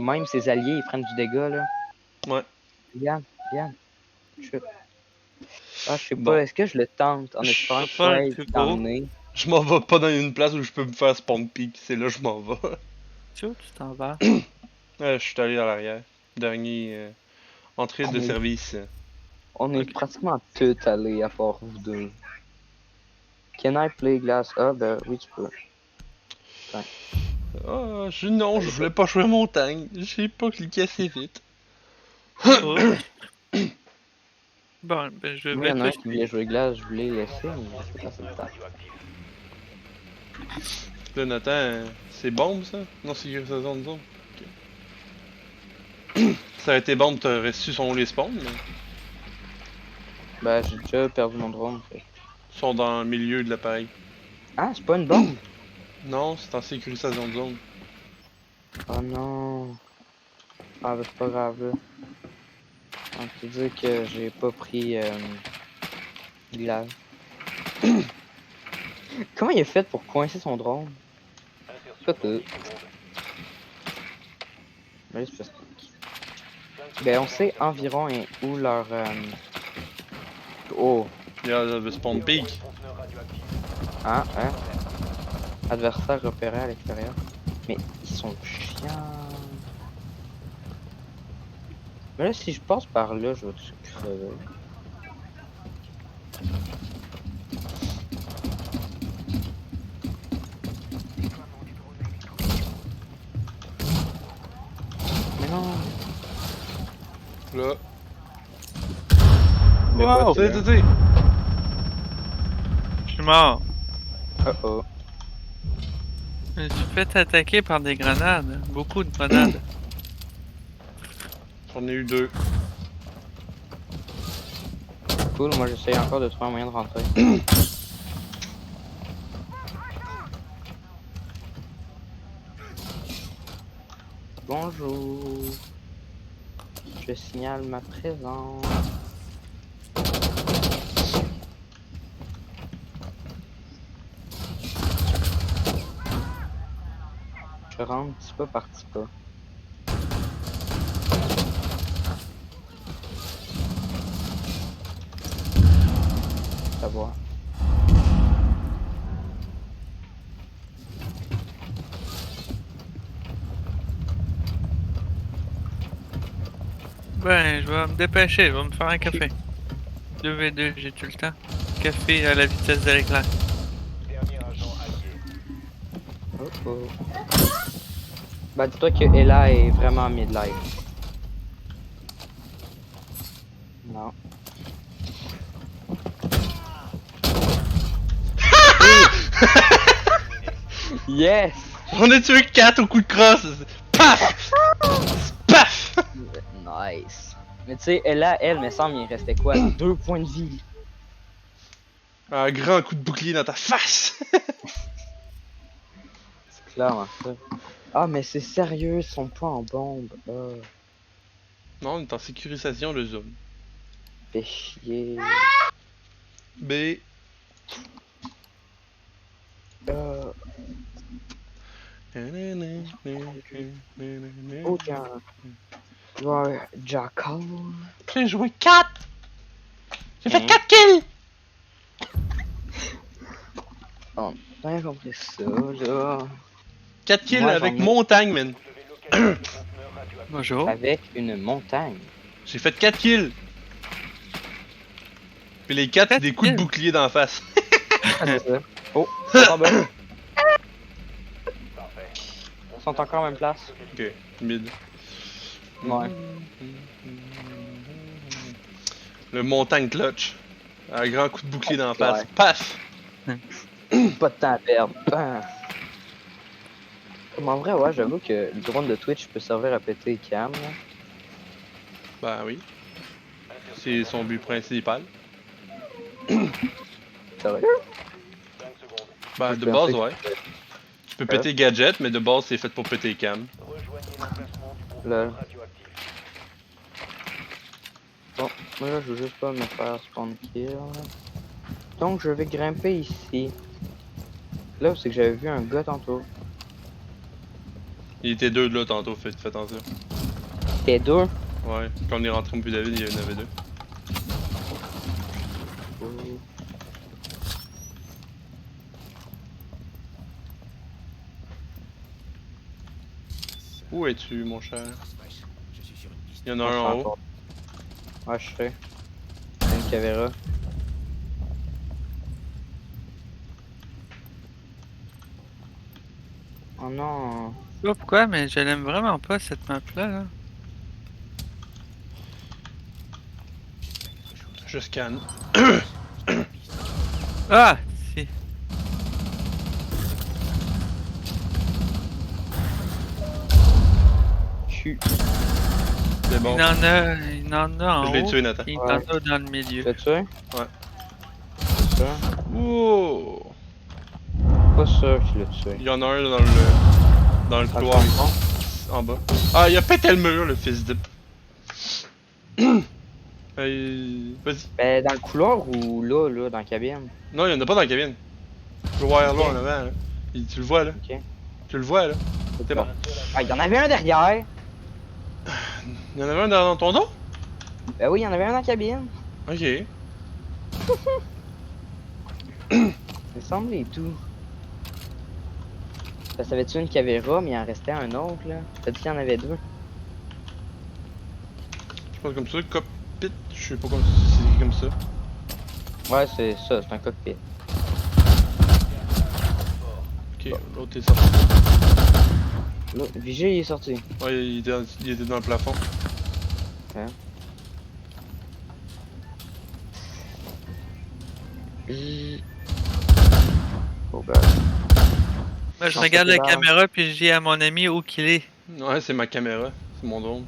même ses alliés ils prennent du dégât là. Ouais. Yann. Chut. Ah, je sais Bon. pas, est-ce que je le tente en espérant qu'il soit d'emmener? Je m'en vais pas dans une place où je peux me faire spawn peak, c'est là que je m'en vais. Tu vois, tu t'en vas. Ouais, je suis allé à l'arrière. Dernier entrée de service. On est Ok. pratiquement tout allés à part vous deux. Can I play glass? Ah, ben oui, tu peux. Ah, non, je voulais pas jouer montagne. J'ai pas cliqué assez vite. Oups. Bon, ben je Moi, il y vais en a un qui tester. voulait jouer glace, je voulais laisser, mais je sais pas si c'est le temps. Là, Nathan, c'est bombe ça? Non, c'est zone. Ok. Ça aurait été bombe, t'aurais su son les spawns, mais. Ben, j'ai déjà perdu mon drone, fait. Ils sont dans le milieu de l'appareil. Ah, c'est pas une bombe? Non, c'est en sécurisation de zone. Oh non. Ah, ben c'est pas grave, là. On peut dire que j'ai pas pris glace. Comment il a fait pour coincer son drone? Coucou. Mais c'est parce que... Ben, on sait environ où leur... Oh. Il y a le spawn peak. Hein? Adversaire repéré à l'extérieur. Mais ils sont chiants. Mais là, si je passe par là, je vais tout crever. Mais non. Là. Mais Wow! pas, T'sais. Je suis mort. oh. Je me suis fait attaquer par des grenades. Beaucoup de grenades. J'en ai eu 2. Cool, moi j'essaye encore de trouver un moyen de rentrer. Bonjour. Je signale ma présence. Je rentre petit pas par petit pas. Savoir. Ben, je vais me dépêcher. Je vais me faire un café. 2v2, j'ai tout le temps. Café à la vitesse de l'éclair. Oh. Bah dis-toi que Ella est vraiment mid-life. Non. Yes! J'en ai tué 4 au coup de crosse! Paf! Paf! Nice. Mais tu sais, Ella, elle, me semble, il restait quoi? 2 points de vie. Un grand coup de bouclier dans ta face! C'est clairement ça. Ah, mais c'est sérieux, ils sont pas en bombe. Non, on est en sécurisation de zone. Fait chier. B. Oh, tiens. Ouais, Jackal. J'ai joué 4! J'ai fait Hein? 4 kills! Oh, t'as rien compris ça, là. 4 kills Moi, avec j'en ai- montagne, man. Bonjour. Avec une montagne. J'ai fait 4 kills. Puis les 4, c'est des coups de kills? bouclier d'en face. Ah, c'est ça. Oh, ils sont en bas. Ils sont encore en même place. Ok, mid. Ouais. Le montagne clutch. Un grand coup de bouclier d'en face. Ouais. Paf! Pas de temps à perdre. Ah. Comme en vrai, ouais, j'avoue que le drone de Twitch peut servir à péter les cams. Là. Bah oui. C'est son but principal. C'est vrai. Bah de base, ouais. Tu peux péter gadget, mais de base, c'est fait pour péter cam. Là. Bon, moi là, je veux juste pas me faire spawn kill. Donc, je vais grimper ici. Là, c'est que j'avais vu un gars tantôt. Il était deux là tantôt, fais attention. T'es deux? Ouais, quand on est rentré au puis David, il y en avait deux. Où es-tu, mon cher? Il y en a un en haut. Ouais, je sais. Une caméra. Oh non. Je sais pas pourquoi, mais je l'aime vraiment pas cette map-là. Là. Je scanne. Ah! Si. Chut. C'est bon. Il en a en Je haut. l'ai tué, Nathan. Et il Ouais. en a dans le milieu. T'as tué? Ouais. C'est ça? Wow! Pas sûr que tu l'as tué. Il y en a un dans le Ah, couloir c'est bon? ici, en bas. Ah, il a pété le mur, le fils de. Vas-y. Ben, dans le couloir ou là, dans la cabine? Non, il y en a pas dans la cabine. Le couloir là en avant, là. Tu le vois là. Ok. Tu le vois là. C'est bon. Ah, il y en avait un derrière! Il y en avait un dans ton dos? Ben oui, il y en avait un dans la cabine. Ok. Il me semble et tout. Parce que t'avais-tu une caméra, mais il en restait un autre, là. T'as dit qu'il y en avait deux. Je pense comme ça, cockpit, je sais pas comme si c'est comme ça. Ouais, c'est ça, c'est un cockpit. Ok, l'autre est sorti. Là, Vigile, il est sorti. Ouais, il était dans le plafond. Hein? Oh god. Moi, je Non, regarde c'est la pas caméra puis je dis à mon ami où qu'il est. Ouais, c'est ma caméra, c'est mon drone.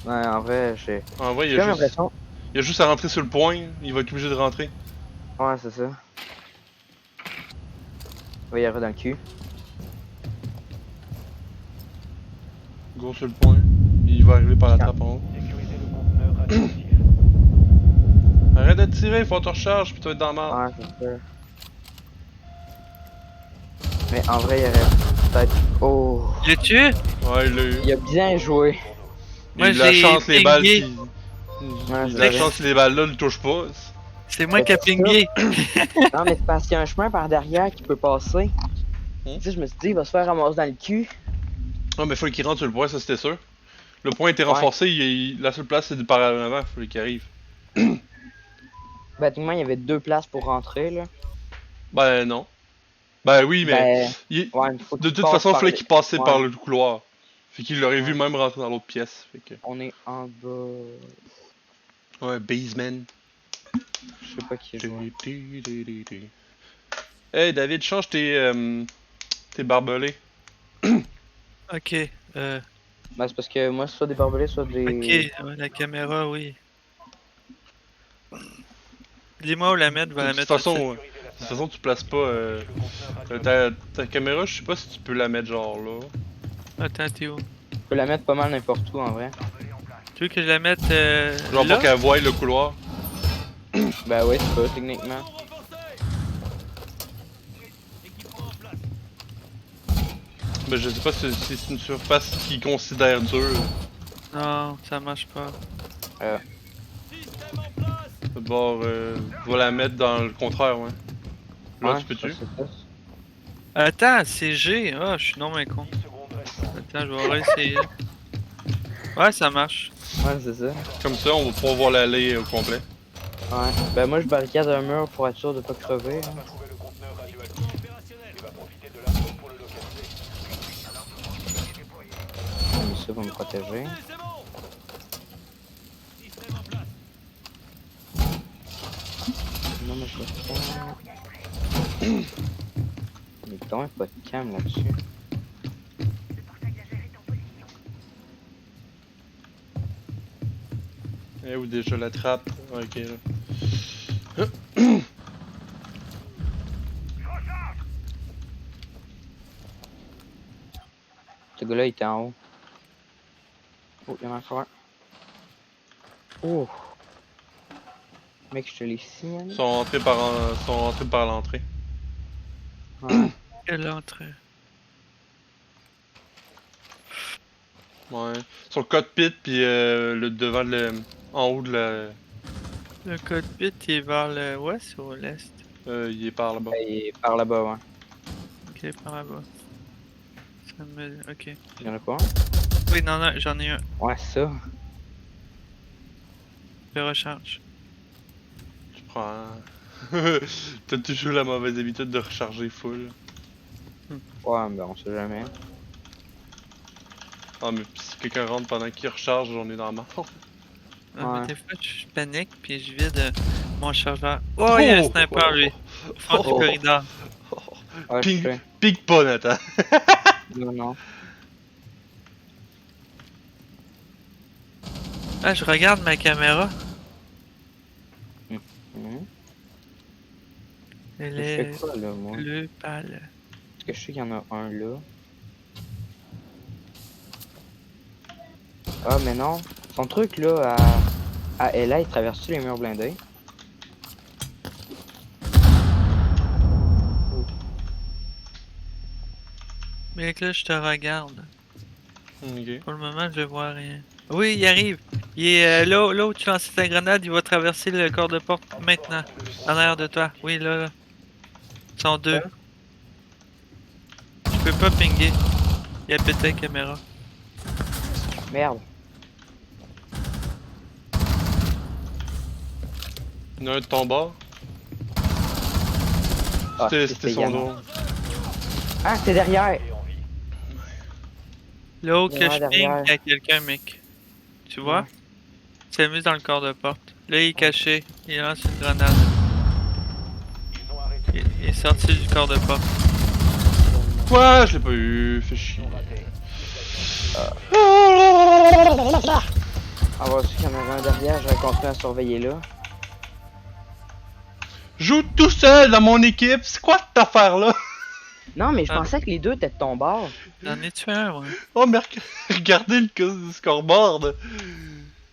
Ouais, en vrai, j'ai En vrai, j'ai comme l'impression. il a juste à rentrer sur le point, il va être obligé de rentrer. Ouais, c'est ça. Il va y avoir dans le cul. Gros sur le point. Il va arriver par la trappe en haut. Arrête de tirer, faut te recharge, puis tu vas être dans la merde. Ouais, c'est ça. Mais en vrai, il y aurait peut-être. Oh! Le tué? Ouais, il l'a eu. Il a bien joué. Il a Moi, eu de la j'ai chance, les balles pingé. qui. Il a Ouais, eu de c'est la vrai. chance que les balles là le touchent pas. C'est moi qui a pingé. Non, mais c'est parce qu'il y a un chemin par derrière qui peut passer. Hmm? Tu sais, je me suis dit, il va se faire ramasser dans le cul. Ah, mais faut qu'il rentre sur le point, ça c'était sûr. Le point était renforcé, la seule place c'est de par en avant, faut qu'il arrive. Ben, tout le moins, il y avait deux places pour rentrer, là. Ben non. Ben oui, mais. Ben, ouais, faut De qu'il toute passe façon, il par fallait les- qu'il passait Ouais. par le couloir. Fait qu'il l'aurait vu Ouais. même rentrer dans l'autre pièce. Fait que. On est en bas. Ouais, basement. Je sais pas qui joue. Hey David, change tes barbelés. Ok. Ben, c'est parce que moi, c'est soit des barbelés, soit des. Ok, ouais, la caméra, oui. Dis-moi où la mettre, je vais De la toute mettre. façon, tu places pas. Ta caméra, je sais pas si tu peux la mettre genre là. Attends, t'es où? Tu peux la mettre pas mal n'importe où, en vrai. Tu veux que je la mette Genre là? pour qu'elle voie le couloir. Ben, oui, tu peux, techniquement. Mais je sais pas si c'est une surface qui considère dure. Non, ça marche pas. D'abord, tu vas la mettre dans le contraire, ouais. Là, Ouais, tu peux-tu? ça, c'est ça. Attends, c'est G. Ah, je suis non mais con. Attends, je vais réessayer. Ouais, ça marche. Ouais, c'est ça. Comme ça, on va pouvoir voir l'allée au complet. Ouais. Ben, moi, je barricade un mur pour être sûr de pas crever. Hein. J'ai mis ça pour me protéger. Non, mais je vais faire. Mais quand même pas de cam là-dessus. Eh, ou déjà la trappe. Ok, là. Ce gars-là, il était en haut. Oh, il y en a encore un. Oh! Mec, je te l'ai signalé. Sont rentrés par l'entrée. Ouais. que l'entrée. Ouais. Sur le cockpit, puis le devant de en haut de la. Le cockpit il est vers l'ouest ou l'est? Il est par là-bas. Et par là-bas, ouais. Ok, par là-bas. Ça me... Ok. Il y en a pas un? Oui, non, non, j'en ai un. Ouais, ça. Je recharge. Tu prends. T'as toujours la mauvaise habitude de recharger full. Ouais, ben on sait jamais. Ah, mais si quelqu'un rentre pendant qu'il recharge, on est dans la merde. Ah, mais Ouais. des fois, je panique puis je vide mon chargeur. Oh, il y a un sniper, lui. Au fond du Oh. corridor. Ouais, je Ping, sais. pique pas, Nathan. Non, non. Ah, je regarde ma caméra. Mhm. Elle Je fais est quoi, là, moi? bleue pâle. Parce que je sais qu'il y en a un là. Ah, mais non. Son truc, là, à LA, il traverse-tu les murs blindés? Mais là, je te regarde. Ok. Pour le moment, je vois rien. Oui, il arrive. Il est là où tu lances ta grenade, il va traverser le corps de porte maintenant. En arrière de toi. Oui, là, là. Ils sont deux. Je peux pas pinguer. Il a pété la caméra. Merde. Il y en a un de ton bord. Ah, C'était son également. drone. Ah, c'est derrière! Là où Il y que en a je ping, derrière. il y a quelqu'un, mec. Tu vois? Ouais. Il s'est mis dans le corps de porte. Là, il est caché. Il lance une grenade. Il est sorti du corps de porte. Quoi? Je l'ai pas eu. Fais chier. Ah, bah, aussi qu'il y en avait un derrière, j'aurais continué à surveiller là. Joue tout seul dans mon équipe. C'est quoi cette affaire-là? Non, mais je Ah. pensais que les deux étaient de ton bord. J'en ai tué un, ouais. Oh, mais regardez le scoreboard.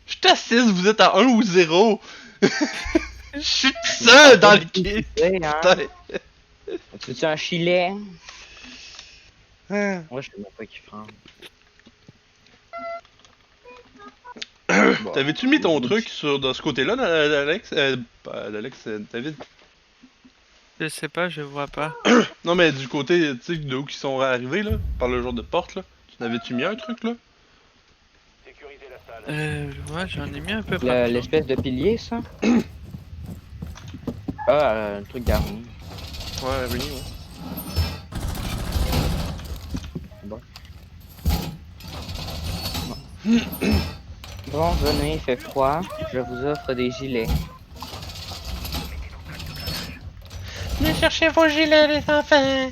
Je suis à 6, vous êtes à 1 ou 0. Je suis tout seul dans l'équipe. Tu sais, hein? Putain. Tu veux-tu un filet? Hein. Moi, je sais même pas qui prend. Bon. T'avais-tu mis ton truc de ce côté-là, Alex? Pas d'Alex, David. Je sais pas, je vois pas. Non, mais du côté, tu sais, de où ils sont arrivés, là, par le genre de porte, là. Tu n'avais-tu mis un truc, là? Ouais, j'en ai mis un peu partout. L'espèce de pilier, ça? Ah, le truc garni. Ouais, oui, ouais. Bon. Bon, venez, il fait froid. Je vous offre des gilets. Venez chercher vos gilets, les enfants!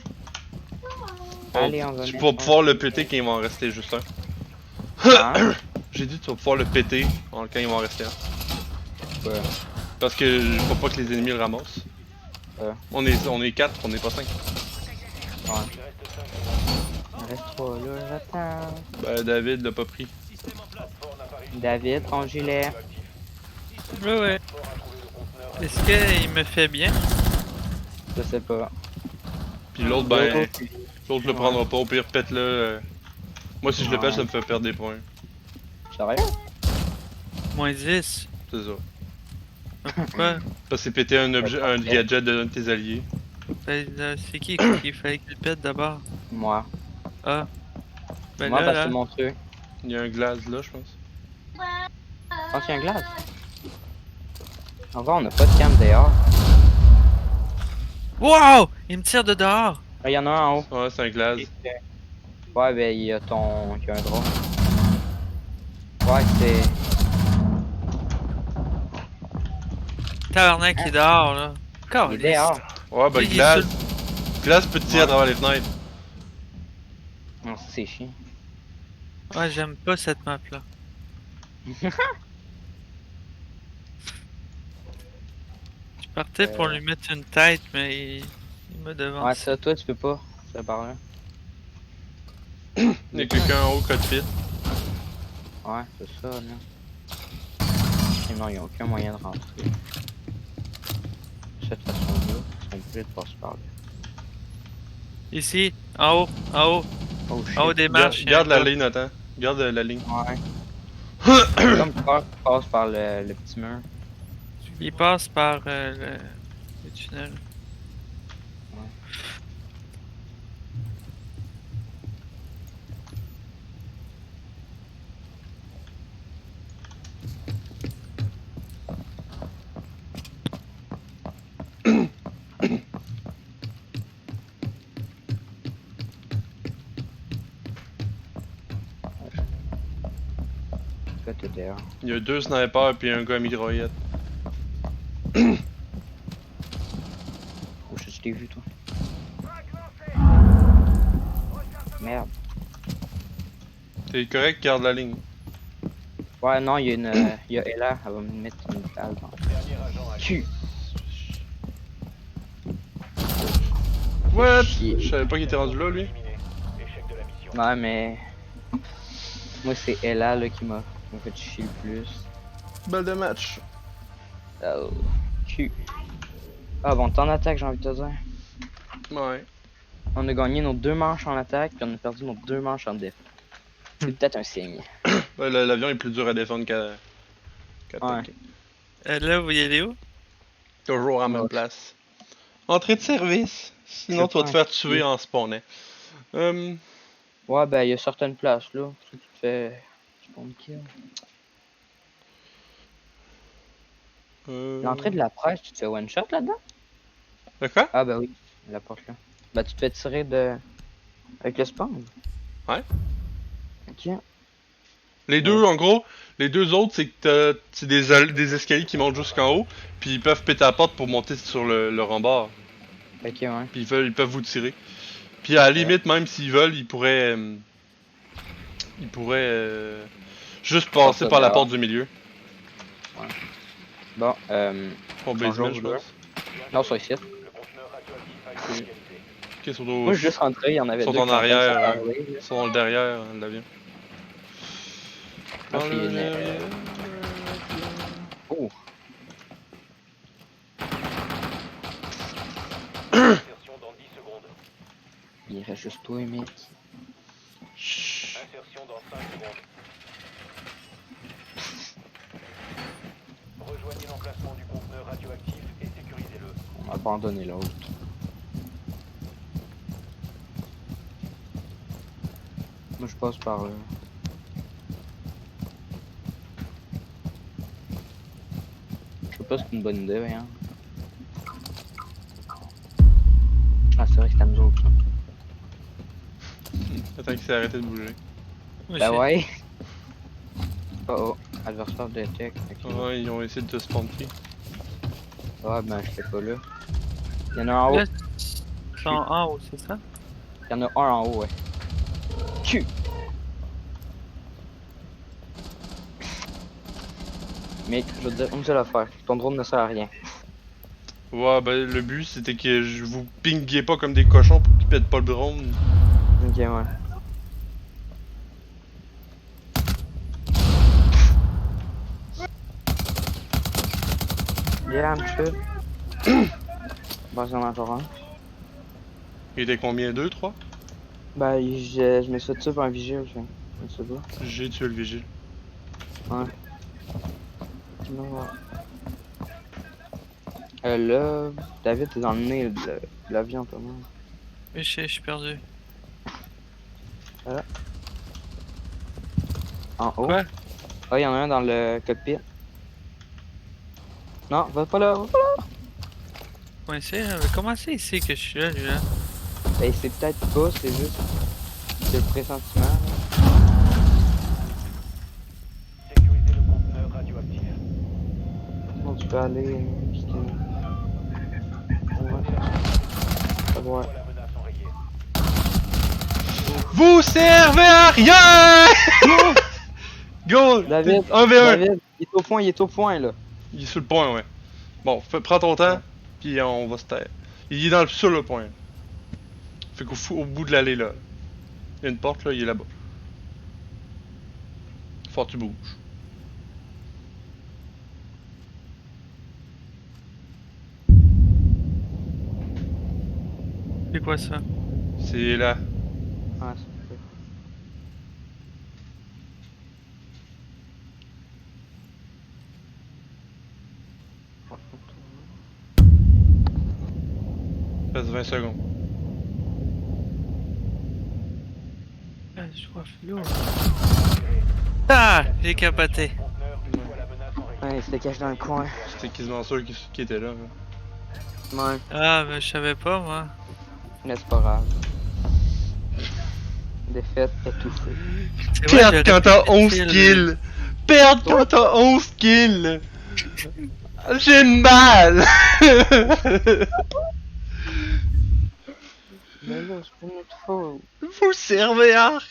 Allez, on va Tu mettre vas pouvoir le péter quand il va en rester juste un. Hein? J'ai dit, tu vas pouvoir le péter quand il va en rester un. Ouais. Parce que je crois pas que les ennemis le ramassent. Ouais. On est 4, on est pas 5. Ouais. Il reste 3 là, j'attends. Ben, David l'a pas pris. David, ton gilet. Ouais, ouais. Est-ce qu'il me fait bien? Je sais pas. Puis l'autre, ben, L'autre, l'autre le prendra pas, au pire, pète-le. Moi, si je le Ouais. pète, ça me fait perdre des points. Sérieux? Moins 10. C'est ça. Pourquoi? Parce que c'est péter un objet, un gadget d'un de tes alliés. Ben, c'est qui fallait qu'il pète d'abord? Moi. Ah. Ben Moi, là, parce que là. c'est mon truc. Il y a un glace là, je pense. Je pense qu'il y a un glace. Encore, on n'a pas de cam dehors. Wow! Il me tire de dehors! Ah, il y en a un en haut. Ouais, c'est un glace. Ouais, ben, il y a ton. Il y a un drone. Ouais, c'est. Tabarnak, il est dehors, là. Il est dehors. Ouais, ben, Il est glace. Glace peut te tirer à travers les fenêtres. Non, c'est chiant. Ouais, j'aime pas cette map-là. Je partais pour lui mettre une tête, mais il m'a devant. Ouais, ça, toi, tu peux pas. Ça par là. Il y a quelqu'un en haut, cockpit. Ouais, c'est ça, là. Et non, il n'y a aucun moyen de rentrer. De cette façon-là, ils sont obligés de passer par là. Ici, en haut, en haut, Oh shit. en haut des marches. il y a Garde un la gars. ligne, attends. Garde la ligne. Ouais. Comme tu passes par le petit mur. Il passe par le tunnel. Ouais. Là, t'es dehors. Il y a 2 snipers puis un gars à mitraillette. Oh shit, je t'ai vu, toi. Merde. T'es correct, garde la ligne. Ouais, non, il y a une. Il y a Ella, elle va me mettre une balle dans le cul. What? Chier. Je savais pas qu'il était rendu là, lui. Ouais, mais. Moi, c'est Ella là, qui m'a fait chier le plus. Balle de match. Oh, cul. Ah bon, t'es en attaque, j'ai envie de te dire. Ouais. On a gagné nos 2 manches en attaque, puis on a perdu nos 2 manches en déf. C'est peut-être un signe. Ouais, l'avion est plus dur à défendre qu'à Ouais. attaquer. Là, vous y allez où? Toujours en même Ouais. place. Entrée de service. Sinon, Je tu vas te pense faire que- tuer en spawnant. Ouais, ben, il y a certaines places là. Tu te fais. Spawn kill. L'entrée de la presse, tu te fais one shot là-dedans? De quoi? Ah, ben oui, la porte là. Ben, tu te fais tirer de. Avec le spawn. Ouais. Ok. Les deux, en gros, les deux autres, c'est que c'est des escaliers qui montent jusqu'en haut, puis ils peuvent péter la porte pour monter sur le rempart. Ok, ouais. Puis ils peuvent vous tirer. Puis à la limite, même s'ils veulent, ils pourraient juste passer ça par la dehors. porte du milieu. Bon, Au Bonjour, basement, je joueur. pense. non, sur ici. Ok, ils sont Moi, je suis juste rentré, il y en avait sont deux en qui sont en train de se arrière, parler, là. ils sont derrière l'avion. Ah, c'est une, Oh, Insertion dans 10 secondes. il reste juste toi, mec. Chut. Insertion dans 5 secondes. Rejoignez l'emplacement du conteneur radioactif et sécurisez-le. On a abandonné l'autre. Moi, je passe par là. Je sais pas si c'est une bonne idée, hein. Ah, c'est vrai que c'est à nous autres, ça. Attends qu'il s'est arrêté de bouger. Moi Ben aussi. ouais. Oh oh, adversaire de tech. Ok. Ouais, ils ont essayé de te spawn kill. Ouais, ben je serais pas là. Il y en a un en haut. Là, ils sont en haut, c'est ça? Il y en a un en haut, ouais. Cul! Mec, je veux te dire une seule affaire. Ton drone ne sert à rien. Ouais, ben le but c'était que je vous pinguiez pas comme des cochons pour qu'ils pètent pas le drone. Ok, ouais. Yeah, monsieur. Bon, j'en ai encore un. Il était combien? 2, 3? Ben, je me suis fait tuer par un vigile, je sais pas. J'ai tué le vigile. Ouais. Non, ouais. Là, David, t'es dans le nez de l'avion, toi, même. Oui, je suis perdu. En haut. Quoi? Ah, il y en a un dans le cockpit. Non, va pas là, va pas là. Ouais, mais comment c'est ici que je suis là, lui, là? Ben, c'est peut-être pas, c'est juste. C'est le pressentiment. là. Sécurisez le conteneur radioactif. Sinon, tu peux aller. Parce que... Ouais, ça va. Voilà la menace enrayée. Vous servez à rien! Go! David, 1v1! David, il est au point, là. Il est sur le point, ouais. Bon, prends ton temps, Ouais. puis on va se taire. Il est sur le point. Fait au bout de l'allée, là. Il y a une porte, là, il est là-bas. Faut que tu bouges. C'est quoi ça? C'est là. Ah, c'est sûr. Reste 20 secondes. Ah, je vois flou. Ah, j'ai capoté. Conteneur, une fois la menace enrayée. Ouais, il se cache dans le coin. J'étais quasiment sûr qu'il était là. Ouais, Ah, mais je savais pas, moi. mais c'est pas grave. Défaite étouffée. C'est vrai, Perdre j'aurais quand pu t'as 11 laisser le- kills! Perdre quand t'as 11 kills! J'ai mal! Mais là, c'est pas notre faute. Vous servez arc!